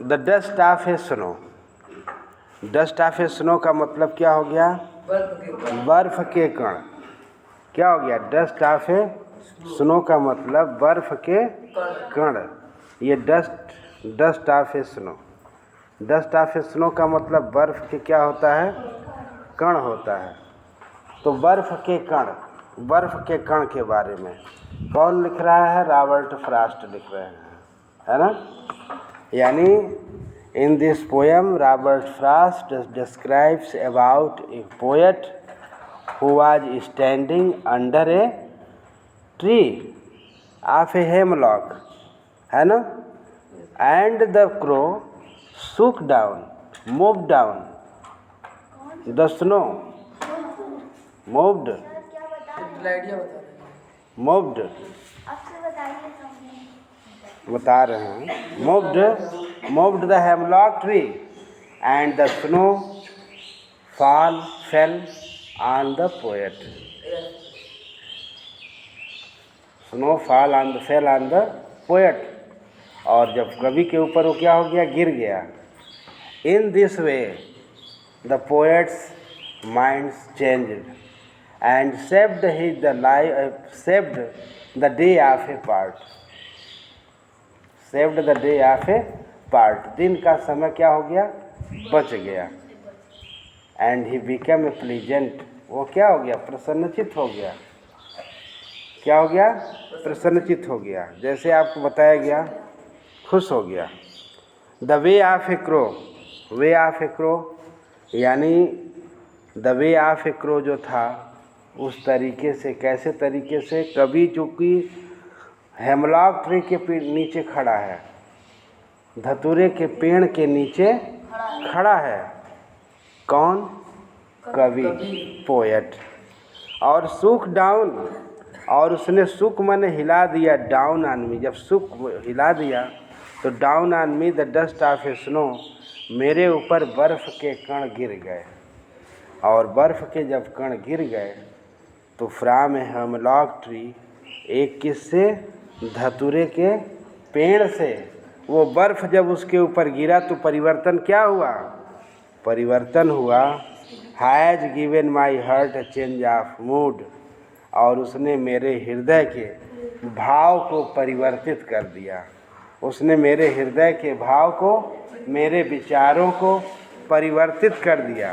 The dust of A snow. Dust of A snow का मतलब क्या हो गया? बर्फ के कण। क्या हो गया? डस्ट ऑफ ए स्नो का मतलब बर्फ के कण। ये dust of A snow. Dust of A snow का मतलब बर्फ के क्या होता है? कण होता है। तो बर्फ के कण के बारे में कौन लिख रहा है? रॉबर्ट फ्रॉस्ट लिख रहे हैं, है ना। यानी in this poem Robert Frost describes about A poet who was standing under a tree of a hemlock, है ना, and the crow shook down, moved down, the snow, moved, बता रहे हैं, moved the hemlock tree and the snow fell on the poet. Snow fell on the poet. और जब कवि के ऊपर वो क्या हो गया? गिर गया। In this way the poets minds changed and saved the day of A part. Saved the day of A part. दिन का समय क्या हो गया? बच गया। And he become a pleasant. वो क्या हो गया? प्रसन्नचित हो गया। क्या हो गया? प्रसन्नचित हो गया। जैसे आपको बताया गया, खुश हो गया। The way of a crow. Way of a crow यानी the way of a crow जो था उस तरीके से, कैसे तरीके से? कभी चूँकि हेमलॉक ट्री के नीचे खड़ा है, धतूरे के पेड़ के नीचे खड़ा है। कौन? कवि, पोएट। और सूक डाउन, और उसने सुक माने हिला दिया, डाउन ऑन मी। जब सुक हिला दिया तो down on me the dust of A snow, मेरे ऊपर बर्फ़ के कण गिर गए। और बर्फ़ के जब कण गिर गए तो फ्रॉम ए हेमलॉक ट्री, एक किससे? धतूरे के पेड़ से। वो बर्फ़ जब उसके ऊपर गिरा तो परिवर्तन क्या हुआ? परिवर्तन हुआ। Has given my heart A change of mood, और उसने मेरे हृदय के भाव को परिवर्तित कर दिया। उसने मेरे हृदय के भाव को, मेरे विचारों को परिवर्तित कर दिया।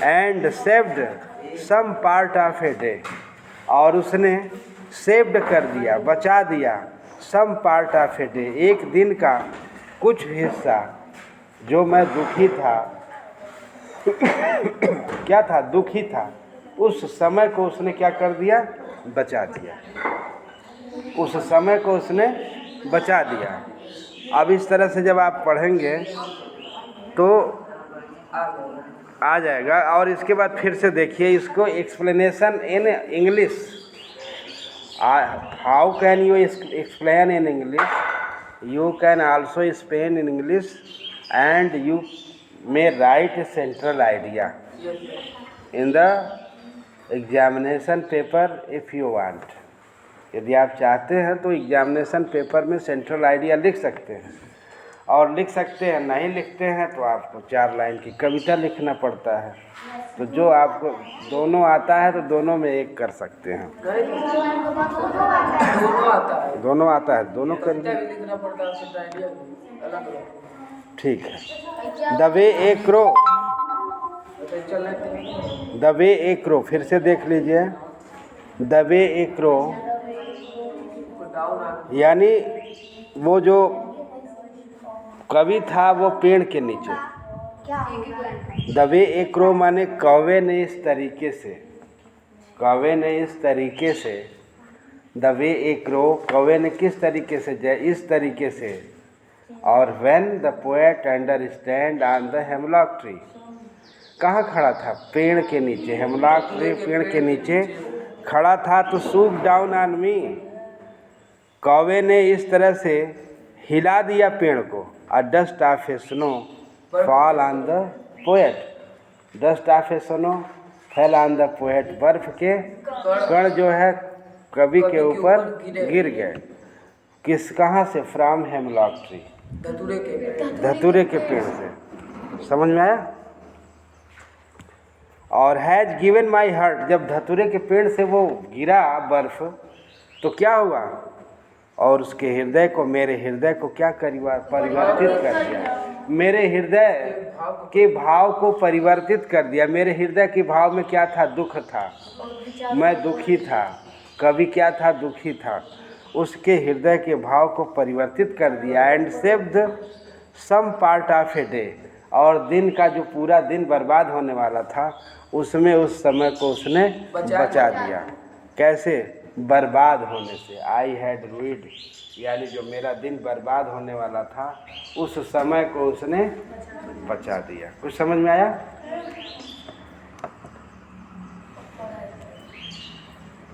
And saved some part of a day, और उसने सेव्ड कर दिया, बचा दिया, some part of a day, एक दिन का कुछ हिस्सा जो मैं दुखी था क्या था? दुखी था। उस समय को उसने क्या कर दिया? बचा दिया। उस समय को उसने बचा दिया। अब इस तरह से जब आप पढ़ेंगे तो आ जाएगा। और इसके बाद फिर से देखिए इसको, explanation in English. How can you explain in English? You can also Spain in English and you may right A central idea in the examination paper if you want. यदि आप चाहते हैं तो एग्जामिनेशन पेपर में central idea लिख सकते हैं, और लिख सकते हैं। नहीं लिखते हैं तो आपको 4 लाइन की कविता लिखना पड़ता है। तो जो आपको दोनों आता है तो दोनों में एक कर सकते हैं। दोनों आता है, दोनों कर ठीक है। The way A crow, the way A crow, फिर से देख लीजिए। द वे ए क्रो यानी वो जो कवि था वो पेड़ के नीचे। द वे ए क्रो माने कौवे ने इस तरीके से, कौवे ने इस तरीके से, द वे ए क्रो, कौवे ने किस तरीके से? इस तरीके से। और when the poet understand on the hemlock tree, कहाँ खड़ा था? पेड़ के नीचे। हेमलॉक ट्री पेड़ के नीचे खड़ा था। तो सूक डाउन ऑन मी, कौवे ने इस तरह से हिला दिया पेड़ को। अ dust of A snow fall on the poet, dust of A snow fell on the poet, बर्फ के कण जो है कवि के ऊपर गिर गए। कहाँ से? From hemlock tree. धतूरे के पेड़ से। समझ में आया? और हैज गिवन माई हार्ट, जब धतूरे के पेड़ से वो गिरा बर्फ तो क्या हुआ? और उसके हृदय को, मेरे हृदय को क्या परिवर्तित कर दिया? मेरे हृदय के भाव को परिवर्तित कर दिया। मेरे हृदय के भाव में क्या था? दुख था, मैं दुखी था। कभी क्या था? दुखी था। उसके हृदय के भाव को परिवर्तित कर दिया। And saved some part of a day, और दिन का जो पूरा दिन बर्बाद होने वाला था उसमें उस समय को उसने बचा दिया। कैसे? बर्बाद होने से। आई हैड रूइड, यानी जो मेरा दिन बर्बाद होने वाला था उस समय को उसने बचा दिया। कुछ समझ में आया?